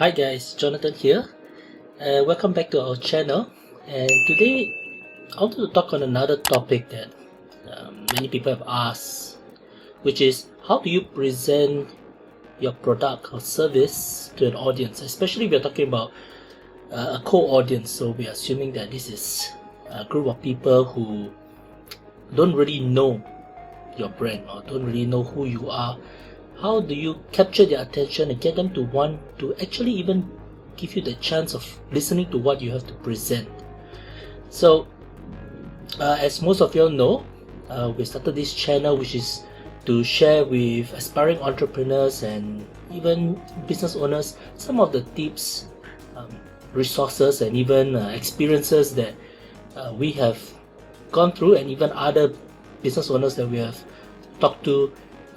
Hi guys, Jonathan here, and welcome back to our channel. And today I wanted to talk on another topic that many people have asked, which is how do you present your product or service to an audience, especially if we're talking about a co-audience. So we're assuming that this is a group of people who don't really know your brand or don't really know who you are. How do you capture their attention and get them to want to actually even give you the chance of listening to what you have to present? So, as most of you all know, we started this channel which is to share with aspiring entrepreneurs and even business owners some of the tips, resources, and even experiences that we have gone through, and even other business owners that we have talked to.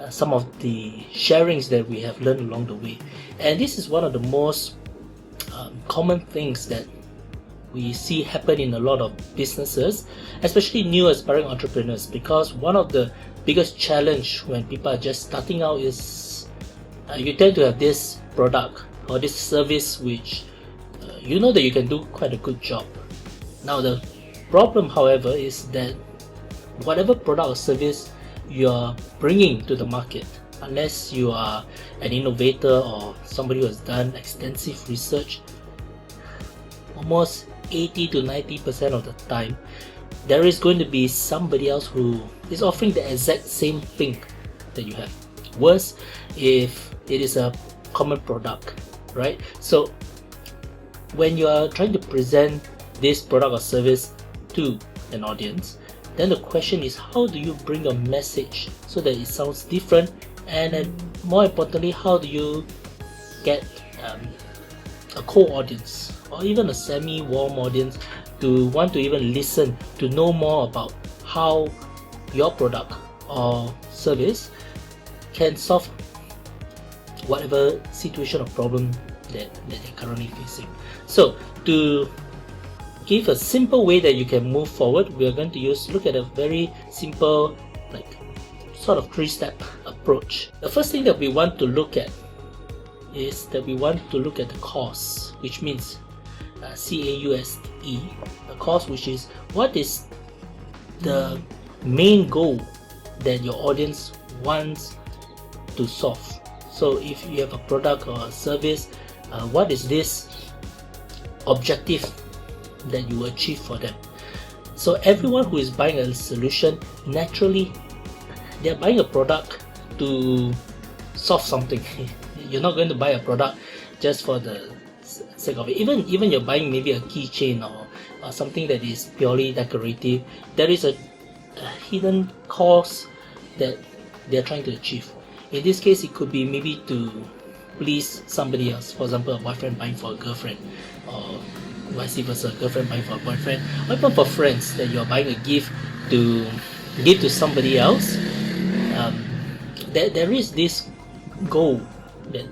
Some of the sharings that we have learned along the way, and this is one of the most common things that we see happen in a lot of businesses, especially new aspiring entrepreneurs, because one of the biggest challenge when people are just starting out is you tend to have this product or this service which you know that you can do quite a good job. Now the problem, however, is that whatever product or service you are bringing to the market, unless you are an innovator or somebody who has done extensive research, almost 80 to 90% of the time there is going to be somebody else who is offering the exact same thing that you have. Worse, if it is a common product, right? So when you are trying to present this product or service to an audience, then the question is, how do you bring your message so that it sounds different, and then more importantly, how do you get a co-audience or even a semi-warm audience to want to even listen, to know more about how your product or service can solve whatever situation or problem that they're currently facing. So to give a simple way that you can move forward, we are going to look at a very simple, like sort of 3-step approach. The first thing that we want to look at is that we want to look at the cause, which means CAUSE, the cause, which is what is the main goal that your audience wants to solve. So if you have a product or a service, what is this objective that you achieve for them? So everyone who is buying a solution, naturally they're buying a product to solve something. You're not going to buy a product just for the sake of it. Even you're buying maybe a keychain or something that is purely decorative, there is a hidden cause that they're trying to achieve. In this case, it could be maybe to please somebody else. For example, a boyfriend buying for a girlfriend, or vice versa, girlfriend buying for a boyfriend, or even for friends that you're buying a gift to give to somebody else. There is this goal that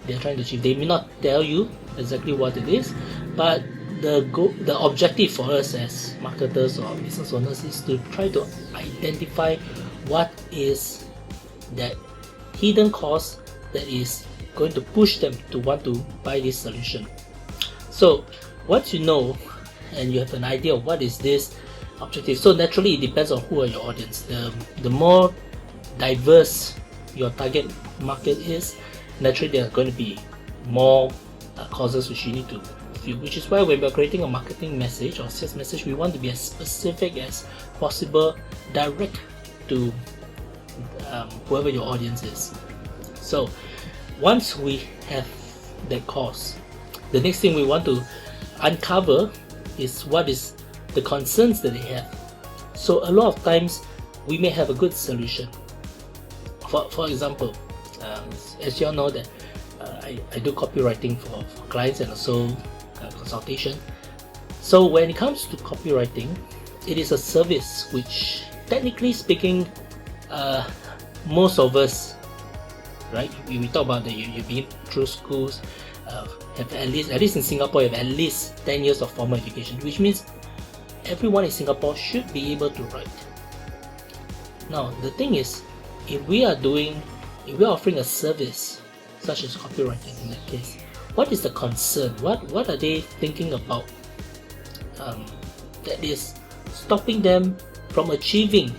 they're trying to achieve. They may not tell you exactly what it is, but the objective for us as marketers or business owners is to try to identify what is that hidden cause that is going to push them to want to buy this solution. So once you know and you have an idea of what is this objective, so naturally it depends on who are your audience. The more diverse your target market is, naturally there are going to be more causes which you need to fulfill, which is why when we're creating a marketing message or sales message, we want to be as specific as possible, direct to whoever your audience is. So once we have that cause, the next thing we want to uncover is what is the concerns that they have. So a lot of times we may have a good solution. For example, as you all know that I do copywriting for clients and also consultation. So when it comes to copywriting, it is a service which, technically speaking, most of us, right? We talk about that you've been through schools, have at least in Singapore, you have at least 10 years of formal education, which means everyone in Singapore should be able to write. Now the thing is, if we are offering a service such as copywriting in that case. What is the concern? What are they thinking about that is stopping them from achieving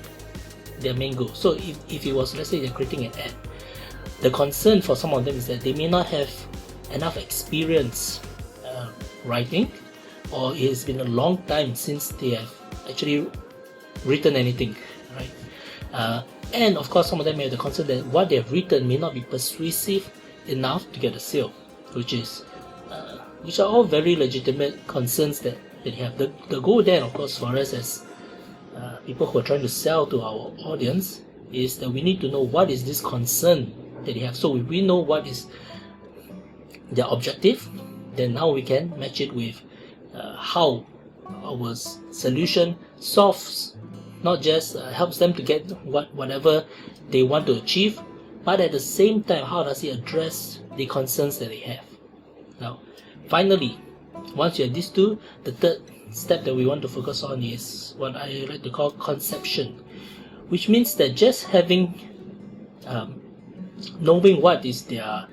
their main goal? So if it was, let's say they're creating an ad, the concern for some of them is that they may not have enough experience writing, or it has been a long time since they have actually written anything, right? And of course, some of them may have the concern that what they have written may not be persuasive enough to get a sale, which are all very legitimate concerns that they have. The goal then, of course, for us as people who are trying to sell to our audience is that we need to know what is this concern that they have. So if we know what is their objective, then now we can match it with how our solution solves, not just helps them to get whatever they want to achieve, but at the same time, how does it address the concerns that they have. Now, finally, once you have these two, the third step that we want to focus on is what I like to call conception, which means that just having knowing what is their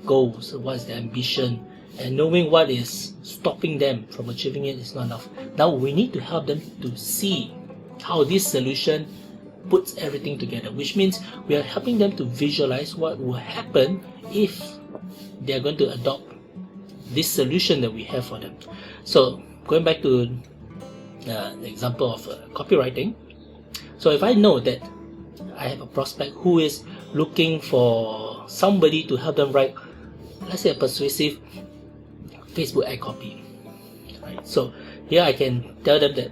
goals, what is their ambition, and knowing what is stopping them from achieving it is not enough. Now we need to help them to see how this solution puts everything together, which means we are helping them to visualize what will happen if they are going to adopt this solution that we have for them. So going back to the example of copywriting, so if I know that I have a prospect who is looking for somebody to help them write, let's say, a persuasive Facebook ad copy, right? So here I can tell them that,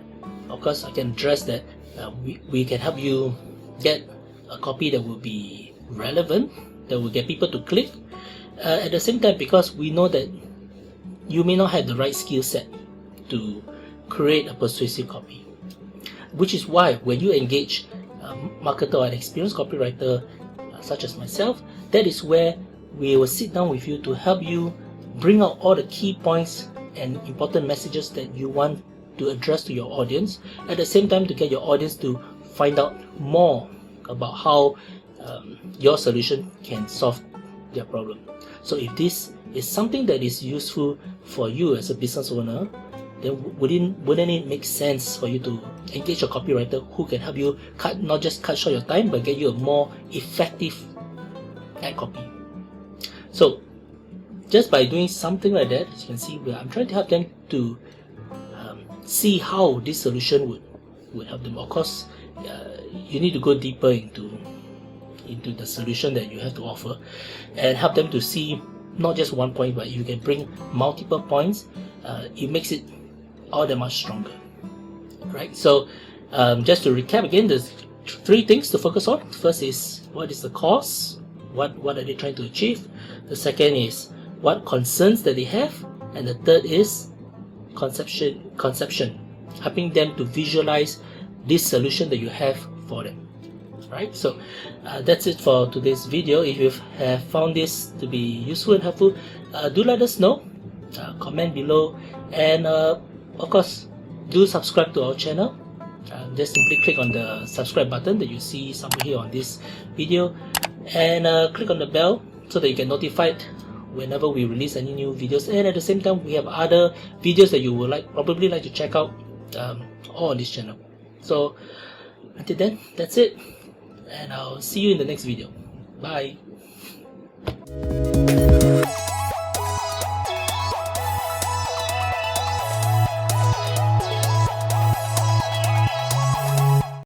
of course, I can address that we can help you get a copy that will be relevant, that will get people to click. At the same time, because we know that you may not have the right skill set to create a persuasive copy, which is why when you engage a marketer or an experienced copywriter such as myself, that is where we will sit down with you to help you bring out all the key points and important messages that you want to address to your audience, at the same time to get your audience to find out more about how your solution can solve their problem. So if this is something that is useful for you as a business owner, then wouldn't it make sense for you to engage a copywriter who can help you not just cut short your time, but get you a more effective ad copy? So just by doing something like that, as you can see, I'm trying to help them to see how this solution would help them. Of course, you need to go deeper into the solution that you have to offer and help them to see not just one point, but you can bring multiple points. It makes it all that much stronger, right? So just to recap again, there's 3 things to focus on. First is, what is the cause? What are they trying to achieve? The second is what concerns that they have, and the third is conception, helping them to visualize this solution that you have for them. Right, so that's it for today's video. If you have found this to be useful and helpful, do let us know, comment below, and of course do subscribe to our channel. Just simply click on the subscribe button that you see somewhere here on this video, and click on the bell so that you get notified whenever we release any new videos. And at the same time, we have other videos that you would probably like to check out all on this channel. So until then, that's it, and I'll see you in the next video. Bye.